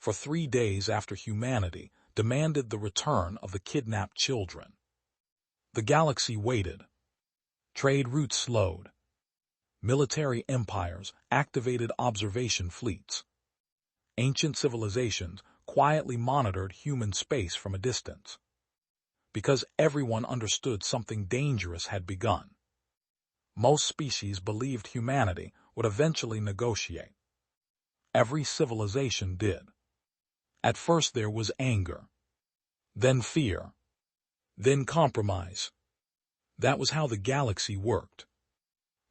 for 3 days after humanity demanded the return of the kidnapped children. The galaxy waited. Trade routes slowed. Military empires activated observation fleets. Ancient civilizations quietly monitored human space from a distance. Because everyone understood something dangerous had begun. Most species believed humanity would eventually negotiate. Every civilization did. At first there was anger, then fear, then compromise. That was how the galaxy worked.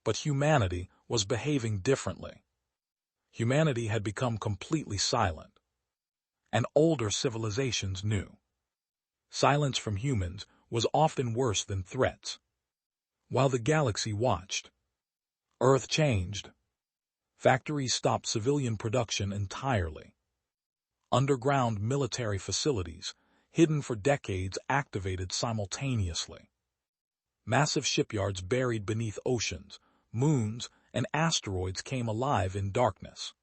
But humanity was behaving differently. Humanity had become completely silent. And older civilizations knew. Silence from humans was often worse than threats. While the galaxy watched, Earth changed. Factories stopped civilian production entirely. Underground military facilities, hidden for decades, activated simultaneously. Massive shipyards buried beneath oceans, moons, and asteroids came alive in darkness.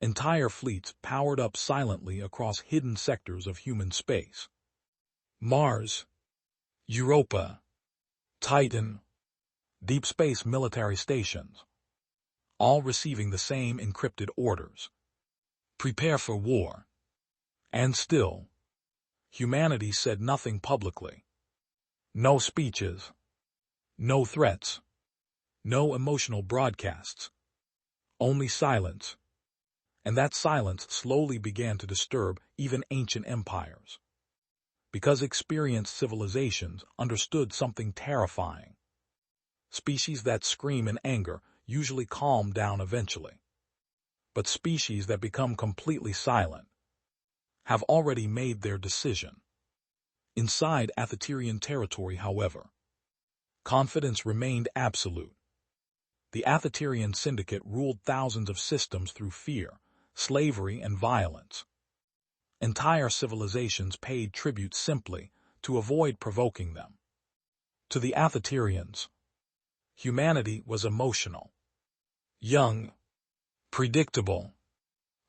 Entire fleets powered up silently across hidden sectors of human space. Mars, Europa, Titan, deep space military stations, all receiving the same encrypted orders. Prepare for war. And still, humanity said nothing publicly. No speeches, no threats, no emotional broadcasts, only silence. And that silence slowly began to disturb even ancient empires. Because experienced civilizations understood something terrifying. Species that scream in anger usually calm down eventually. But species that become completely silent have already made their decision. Inside Athaterian territory, however, confidence remained absolute. The Athaterian Syndicate ruled thousands of systems through fear, slavery, and violence. Entire civilizations paid tribute simply to avoid provoking them. To the Athaterians, humanity was emotional, young, predictable,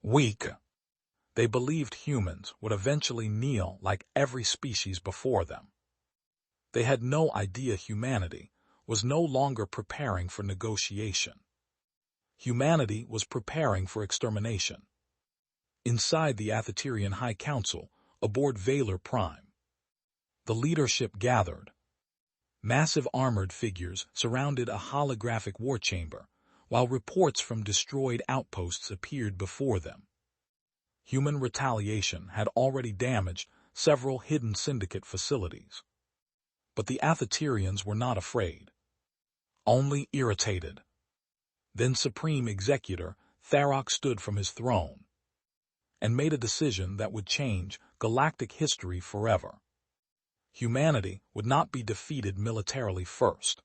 weak. They believed humans would eventually kneel like every species before them. They had no idea humanity was no longer preparing for negotiation. Humanity was preparing for extermination. Inside the Athaterian High Council, aboard Valor Prime, the leadership gathered. Massive armored figures surrounded a holographic war chamber, while reports from destroyed outposts appeared before them. Human retaliation had already damaged several hidden Syndicate facilities. But the Athaterians were not afraid, only irritated. Then Supreme Executor Tharok stood from his throne and made a decision that would change galactic history forever. Humanity would not be defeated militarily first.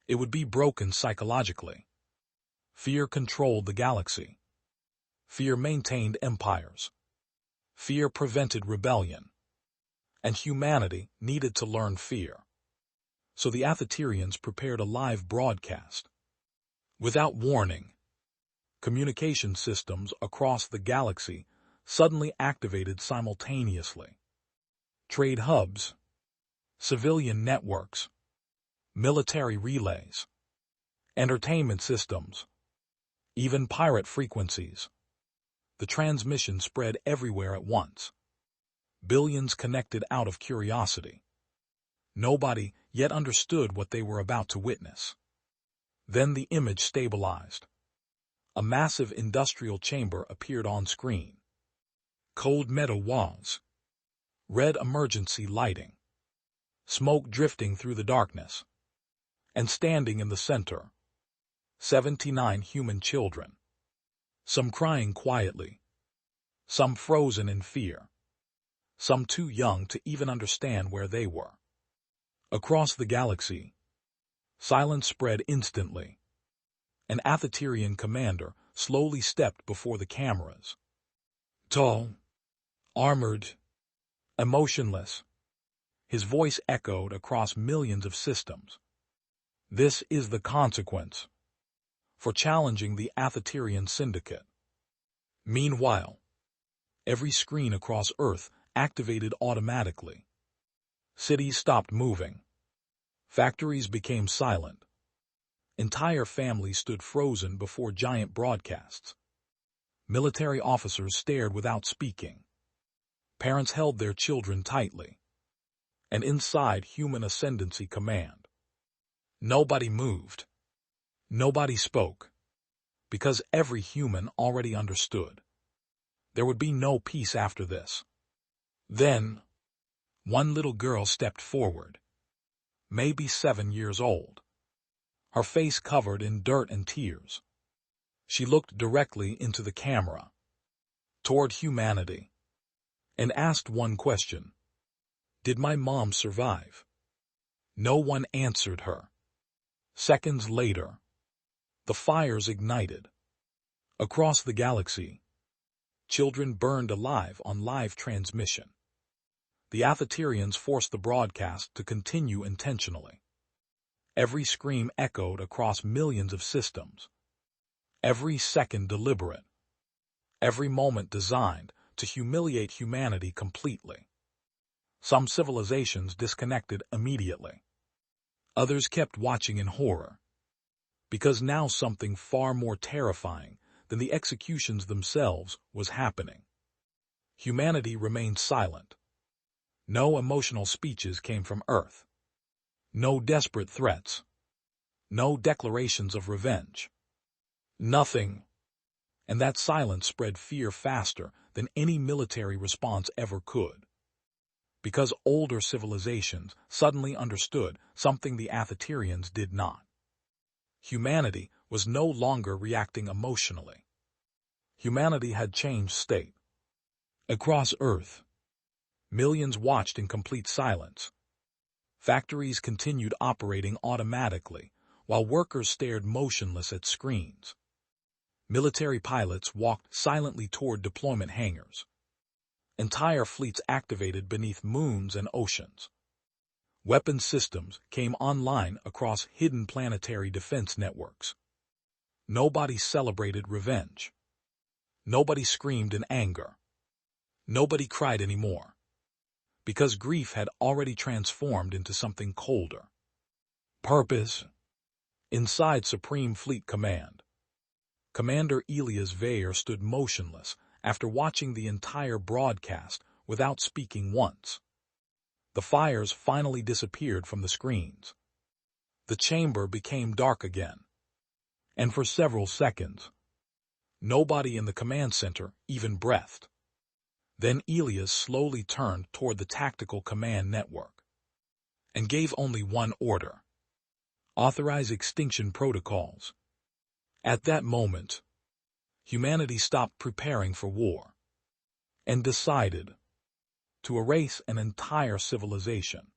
It would be broken psychologically. Fear controlled the galaxy. Fear maintained empires. Fear prevented rebellion. And humanity needed to learn fear. So the Athaterians prepared a live broadcast. Without warning, communication systems across the galaxy suddenly activated simultaneously. Trade hubs, civilian networks, military relays, entertainment systems, even pirate frequencies. The transmission spread everywhere at once. Billions connected out of curiosity. Nobody yet understood what they were about to witness. Then the image stabilized. A massive industrial chamber appeared on screen. Cold metal walls. Red emergency lighting. Smoke drifting through the darkness. And standing in the center, 79 human children. Some crying quietly. Some frozen in fear. Some too young to even understand where they were. Across the galaxy, silence spread instantly. An Athaterian commander slowly stepped before the cameras. Tall, armored, emotionless. His voice echoed across millions of systems. This is the consequence for challenging the Athaterian Syndicate. Meanwhile, Every screen across Earth activated automatically. Cities stopped moving. Factories became silent. Entire families stood frozen before giant broadcasts. Military officers stared without speaking. Parents held their children tightly. And inside human ascendancy command. Nobody moved. Nobody spoke. Because every human already understood. There would be no peace after this. Then, one little girl stepped forward. Maybe 7 years old. Her face covered in dirt and tears. She looked directly into the camera, toward humanity, and asked one question. Did my mom survive? No one answered her. Seconds later, the fires ignited. Across the galaxy, children burned alive on live transmission. The Athaterians forced the broadcast to continue intentionally. Every scream echoed across millions of systems. Every second deliberate. Every moment designed to humiliate humanity completely. Some civilizations disconnected immediately. Others kept watching in horror. Because now something far more terrifying than the executions themselves was happening. Humanity remained silent. No emotional speeches came from Earth. No desperate threats. No declarations of revenge. Nothing. And that silence spread fear faster than any military response ever could. Because older civilizations suddenly understood something the Athaterians did not. Humanity was no longer reacting emotionally. Humanity had changed state. Across Earth, millions watched in complete silence. Factories continued operating automatically, while workers stared motionless at screens. Military pilots walked silently toward deployment hangars. Entire fleets activated beneath moons and oceans. Weapon systems came online across hidden planetary defense networks. Nobody celebrated revenge. Nobody screamed in anger. Nobody cried anymore. Because grief had already transformed into something colder. Purpose. Inside Supreme Fleet Command, Commander Elias stood motionless after watching the entire broadcast without speaking once. The fires finally disappeared from the screens. The chamber became dark again. And for several seconds, nobody in the command center even breathed. Then Elias slowly turned toward the tactical command network and gave only one order: authorize extinction protocols. At that moment, humanity stopped preparing for war and decided to erase an entire civilization.